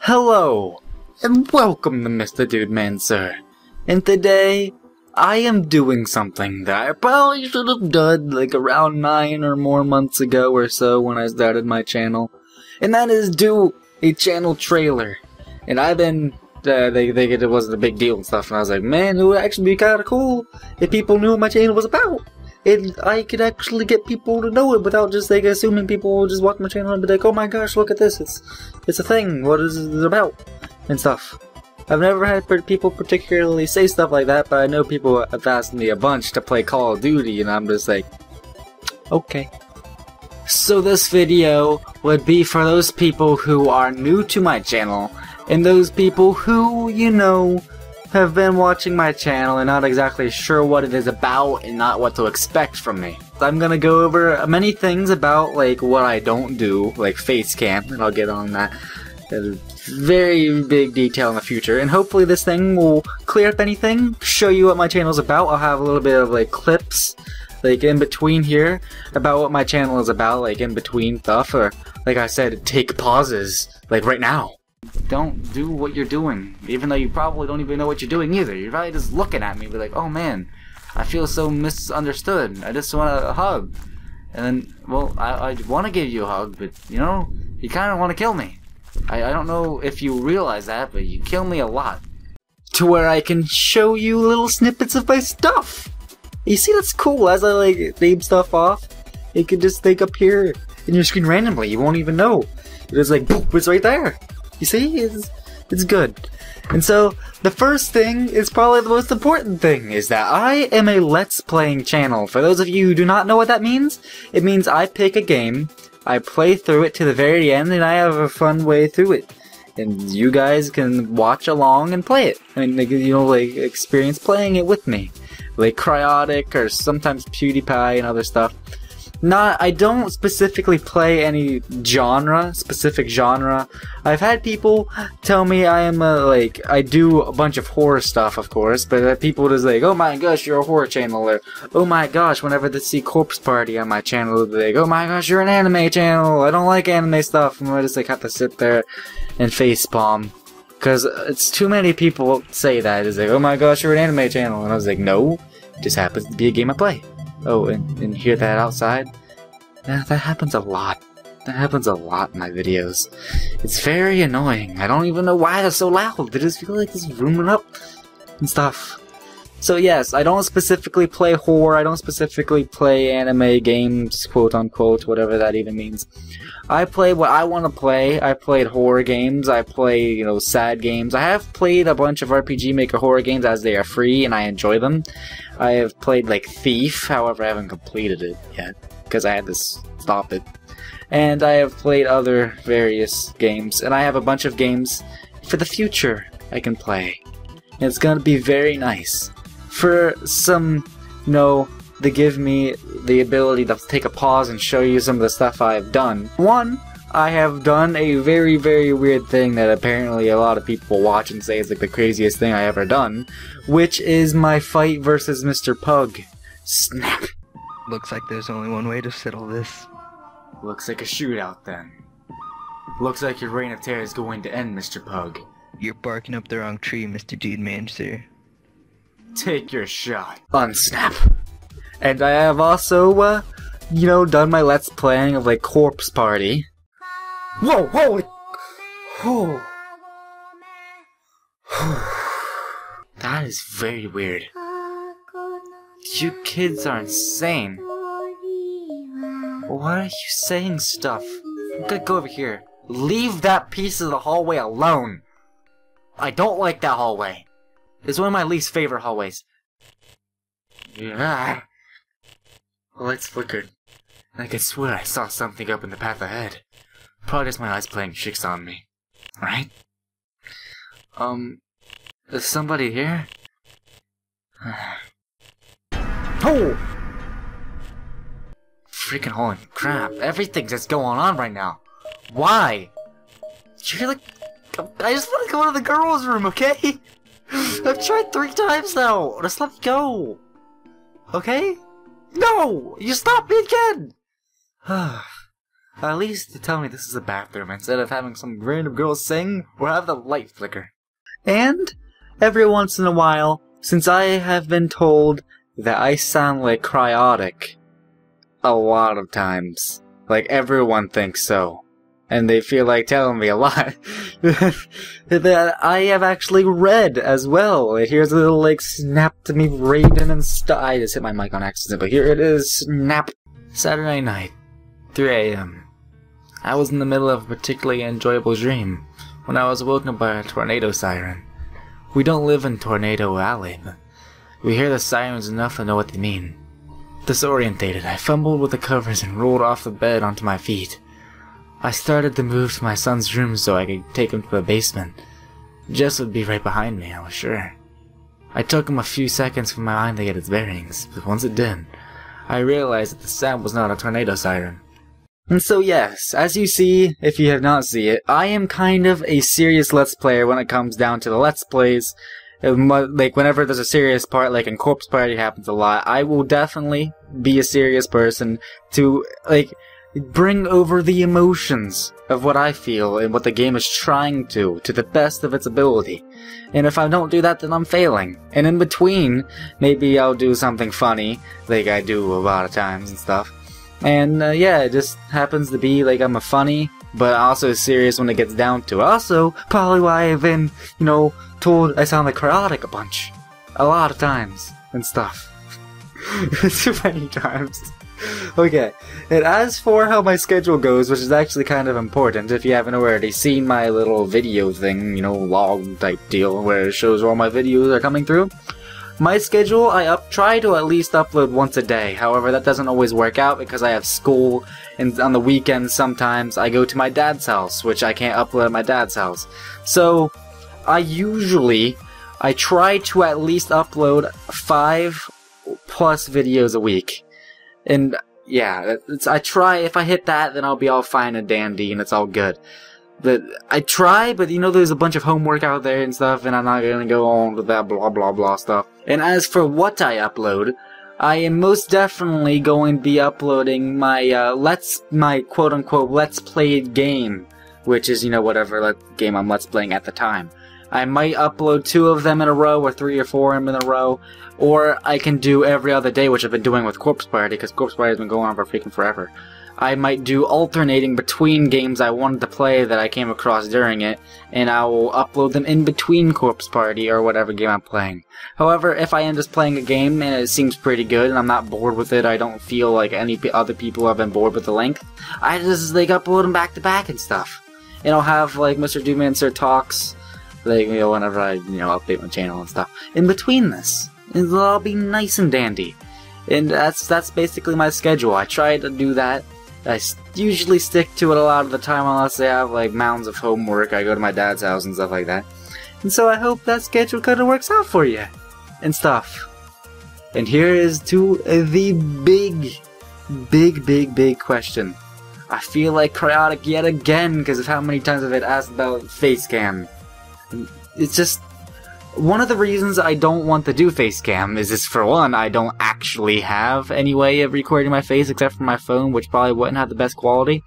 Hello, and welcome to MrDudeMansir. And today, I am doing something that I probably should have done like around 9 or more months ago or so when I started my channel. And that is do a channel trailer. And I've been, they think it wasn't a big deal and stuff, and I was like, man, it would actually be kinda cool if people knew what my channel was about. And I could actually get people to know it without just like assuming people will just watch my channel and be like, oh my gosh, look at this, it's a thing, what is it about? And stuff. I've never had people particularly say stuff like that, but I know people have asked me a bunch to play Call of Duty, and I'm just like, okay. So this video would be for those people who are new to my channel, and those people who, you know, have been watching my channel and not exactly sure what it is about and not what to expect from me. I'm gonna go over many things about like what I don't do, like face cam, and I'll get on that in very big detail in the future. And hopefully this thing will clear up anything, show you what my channel's about. I'll have a little bit of like clips like in between here about what my channel is about, like in between stuff, or like I said, take pauses like right now. Don't do what you're doing, even though you probably don't even know what you're doing either. You're probably just looking at me and be like, oh man, I feel so misunderstood, I just want a hug. And then, well, I want to give you a hug, but you know, you kind of want to kill me. I don't know if you realize that, but you kill me a lot. To where I can show you little snippets of my stuff. You see, that's cool. As I like name stuff off, it could just like appear in your screen randomly. You won't even know. It's like, boop, it's right there. You see, it's good. And so, the first thing is probably the most important thing, is that I am a Let's Playing channel. For those of you who do not know what that means, it means I pick a game, I play through it to the very end, and I have a fun way through it. And you guys can watch along and play it. I mean, like, you know, like, experience playing it with me. Like Cryotic, or sometimes PewDiePie and other stuff. I don't specifically play any specific genre. I've had people tell me I am I do a bunch of horror stuff, of course, but people just like, oh my gosh, you're a horror channel, or oh my gosh, whenever they see Corpse Party on my channel, they're like, oh my gosh, you're an anime channel, I don't like anime stuff, and I just like have to sit there and facepalm. Because it's too many people say that. It's like, oh my gosh, you're an anime channel, and I was like, no, it just happens to be a game I play. Oh, and hear that outside? Yeah, that happens a lot. That happens a lot in my videos. It's very annoying. I don't even know why they're so loud. They just feel like it's rooming up and stuff. So yes, I don't specifically play horror. I don't specifically play anime games, quote unquote, whatever that even means. I play what I want to play. I played horror games. I play, you know, sad games. I have played a bunch of RPG Maker horror games as they are free, and I enjoy them. I have played, like, Thief, however I haven't completed it yet, because I had to stop it. And I have played other various games, and I have a bunch of games for the future I can play. And it's gonna be very nice. For some, you know, to give me the ability to take a pause and show you some of the stuff I've done. One, I have done a very, very weird thing that apparently a lot of people watch and say is like the craziest thing I ever done, which is my fight versus Mr. Pug. Snap! Looks like there's only one way to settle this. Looks like a shootout then. Looks like your reign of terror is going to end, Mr. Pug. You're barking up the wrong tree, MrDudeMansir. Take your shot. Unsnap. And I have also, you know, done my Let's Playing of, like, Corpse Party. Whoa, whoa! Oh. That is very weird. You kids are insane. Why are you saying stuff? I'm gonna go over here. Leave that piece of the hallway alone! I don't like that hallway. It's one of my least favorite hallways. Yeah. The lights flickered, and I could swear I saw something up in the path ahead. Probably just my eyes playing tricks on me. Right? Is somebody here? Oh! Freaking holy crap, everything's just going on right now. Why? You're like, I just want to go to the girls' room, okay? I've tried 3 times now. Just let me go. Okay? No! You stopped me again! At least tell me this is a bathroom instead of having some random girl sing or have the light flicker. And every once in a while, since I have been told that I sound like Cryotic a lot of times, like everyone thinks so, and they feel like telling me a lot, that I have actually read as well. Here's a little like snap to me reading and stuff. I just hit my mic on accident, but here it is, snap. Saturday night, 3 a.m. I was in the middle of a particularly enjoyable dream when I was woken up by a tornado siren. We don't live in Tornado Alley, but we hear the sirens enough to know what they mean. Disorientated, I fumbled with the covers and rolled off the bed onto my feet. I started to move to my son's room so I could take him to the basement. Jess would be right behind me, I was sure. I took him a few seconds for my mind to get its bearings, but once it did, I realized that the sound was not a tornado siren. And so yes, as you see, if you have not seen it, I am kind of a serious Let's Player when it comes down to the Let's Plays. Like, whenever there's a serious part, like in Corpse Party happens a lot, I will definitely be a serious person to, like, bring over the emotions of what I feel and what the game is trying to the best of its ability. And if I don't do that, then I'm failing. And in between, maybe I'll do something funny, like I do a lot of times and stuff. And yeah, it just happens to be like I'm a funny, but also serious when it gets down to it. Also, probably why I've been, you know, told I sound like Cryotic a bunch. A lot of times. And stuff. Too many times. Okay, and as for how my schedule goes, which is actually kind of important, if you haven't already seen my little video thing, you know, log type deal, where it shows where all my videos are coming through, my schedule, I try to at least upload once a day. However, that doesn't always work out because I have school, and on the weekends sometimes I go to my dad's house, which I can't upload at my dad's house. So, I try to at least upload 5+ videos a week. And yeah, I try. If I hit that, then I'll be all fine and dandy, and it's all good. But I try, but you know, there's a bunch of homework out there and stuff, and I'm not gonna go on with that blah blah blah stuff. And as for what I upload, I am most definitely going to be uploading my quote unquote let's played game, which is, you know, whatever game I'm let's playing at the time. I might upload 2 of them in a row, or 3 or 4 of them in a row, or I can do every other day, which I've been doing with Corpse Party, because Corpse Party has been going on for freaking forever. I might do alternating between games I wanted to play that I came across during it, and I will upload them in between Corpse Party or whatever game I'm playing. However, if I end up playing a game and it seems pretty good and I'm not bored with it, I don't feel like any other people have been bored with the length, I just like upload them back to back and stuff. And I'll have like MrDudeMansir's talks, like, you know, whenever I, you know, update my channel and stuff. In between this, it'll all be nice and dandy. And that's basically my schedule. I try to do that. I usually stick to it a lot of the time unless I have like mounds of homework. I go to my dad's house and stuff like that. And so I hope that schedule kind of works out for you. And stuff. And here is to the big question. I feel like Cryotic yet again because of how many times I've been asked about Facecam. It's just one of the reasons I don't want to do Facecam is just, for one, I don't actually have any way of recording my face except for my phone, which probably wouldn't have the best quality.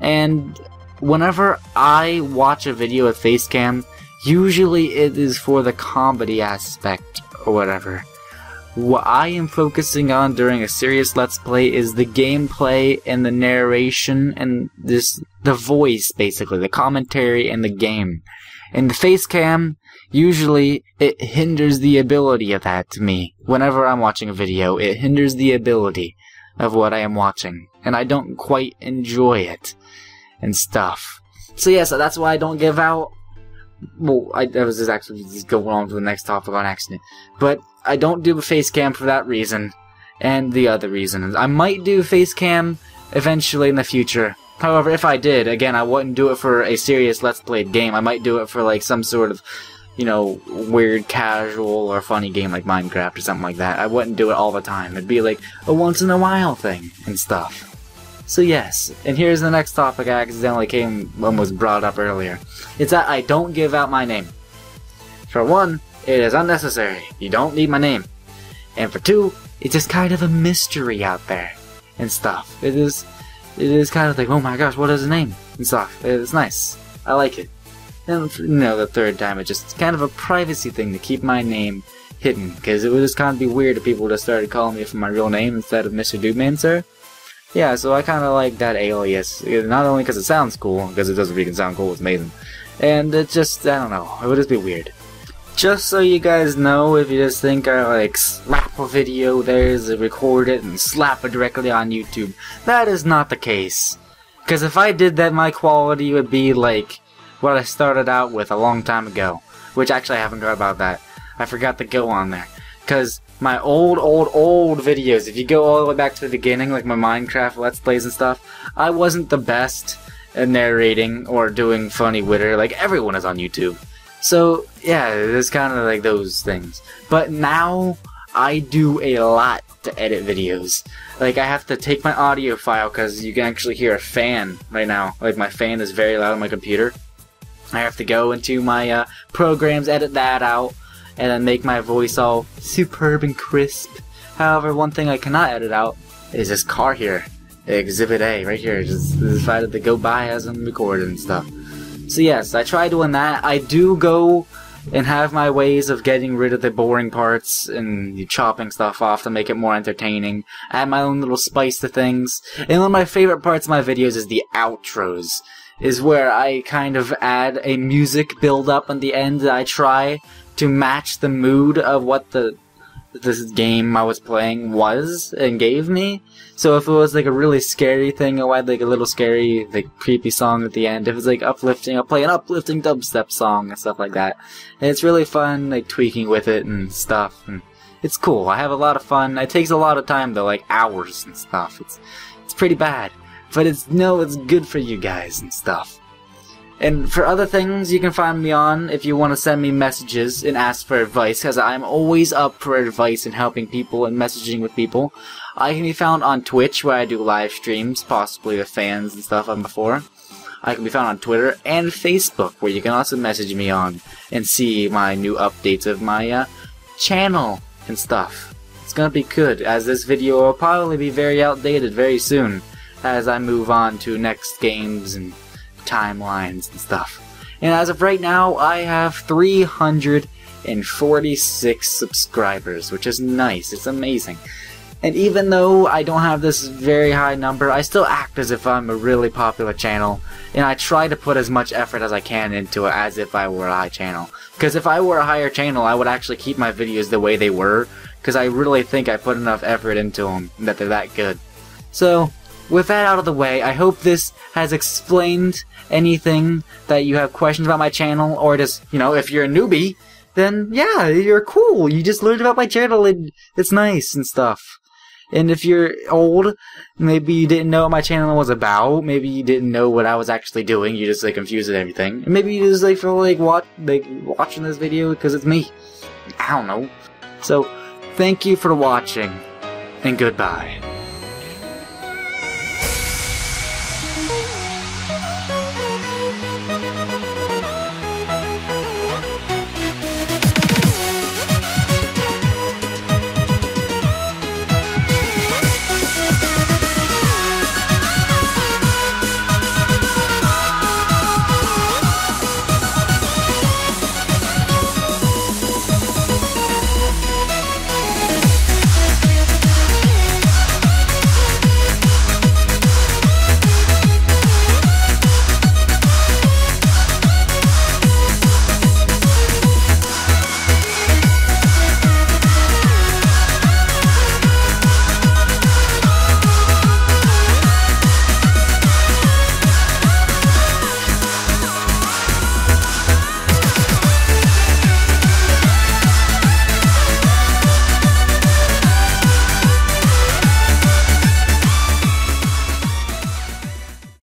And whenever I watch a video with Facecam, usually it is for the comedy aspect or whatever. What I am focusing on during a serious Let's Play is the gameplay and the narration and the voice, basically, the commentary and the game. And the Facecam, usually, it hinders the ability of that to me. Whenever I'm watching a video, it hinders the ability of what I am watching. And I don't quite enjoy it. And stuff. So yeah, so that's why I don't give out... Well, I was just actually just going on to the next topic on accident. But I don't do a Facecam for that reason. And the other reason. I might do Facecam eventually in the future. However, if I did, again, I wouldn't do it for a serious Let's Played game. I might do it for, like, some sort of, you know, weird, casual, or funny game like Minecraft or something like that. I wouldn't do it all the time. It'd be, like, a once-in-a-while thing and stuff. So, yes. And here's the next topic I accidentally almost brought up earlier. It's that I don't give out my name. For one, it is unnecessary. You don't need my name. And for two, it's just kind of a mystery out there and stuff. It is... it is kind of like, oh my gosh, what is his name? And stuff. It's nice. I like it. And the third time, it's just kind of a privacy thing to keep my name hidden, because it would just kind of be weird if people just started calling me from my real name instead of MrDudeMansir. Yeah, so I kind of like that alias, not only because it sounds cool, because it does freaking sound cool, it's amazing, and it just, I don't know, it would just be weird. Just so you guys know, if you just think I like slap a video there's record it and slap it directly on YouTube, that is not the case. Because if I did that, my quality would be like what I started out with a long time ago, which actually I haven't got about that. I forgot to go on there. Because my old videos, if you go all the way back to the beginning, like my Minecraft Let's Plays and stuff, I wasn't the best at narrating or doing funny Twitter, like everyone is on YouTube. So, yeah, it's kind of like those things. But now, I do a lot to edit videos. Like, I have to take my audio file, because you can actually hear a fan right now. Like, my fan is very loud on my computer. I have to go into my programs, edit that out, and then make my voice all superb and crisp. However, one thing I cannot edit out is this car here. Exhibit A, right here. Just decided to go by as I'm recording and stuff. So yes, I try doing that. I do go and have my ways of getting rid of the boring parts and chopping stuff off to make it more entertaining. I add my own little spice to things. And one of my favorite parts of my videos is the outros. Is where I kind of add a music build up in the end that I try to match the mood of what this game I was playing was and gave me. So if it was like a really scary thing, I'll add like a little scary, like creepy song at the end. If it's like uplifting, I'll play an uplifting dubstep song and stuff like that. And it's really fun, like tweaking with it and stuff. And it's cool. I have a lot of fun. It takes a lot of time though, like hours and stuff. It's pretty bad, but it's good for you guys and stuff. And for other things, you can find me on if you want to send me messages and ask for advice, because I'm always up for advice and helping people and messaging with people. I can be found on Twitch, where I do live streams, possibly with fans and stuff on before. I can be found on Twitter and Facebook, where you can also message me on and see my new updates of my channel and stuff. It's gonna be good, as this video will probably be very outdated very soon, as I move on to next games and timelines and stuff. And as of right now, I have 346 subscribers, which is nice. It's amazing. And even though I don't have this very high number, I still act as if I'm a really popular channel, and I try to put as much effort as I can into it as if I were a high channel. Because if I were a higher channel, I would actually keep my videos the way they were, because I really think I put enough effort into them that they're that good. So, with that out of the way, I hope this has explained anything that you have questions about my channel, or just, if you're a newbie, then yeah, you're cool. You just learned about my channel and it's nice and stuff. And if you're old, maybe you didn't know what my channel was about, maybe you didn't know what I was actually doing, you just confused with everything. And maybe you just feel like watching this video because it's me. I don't know. So, thank you for watching, and goodbye.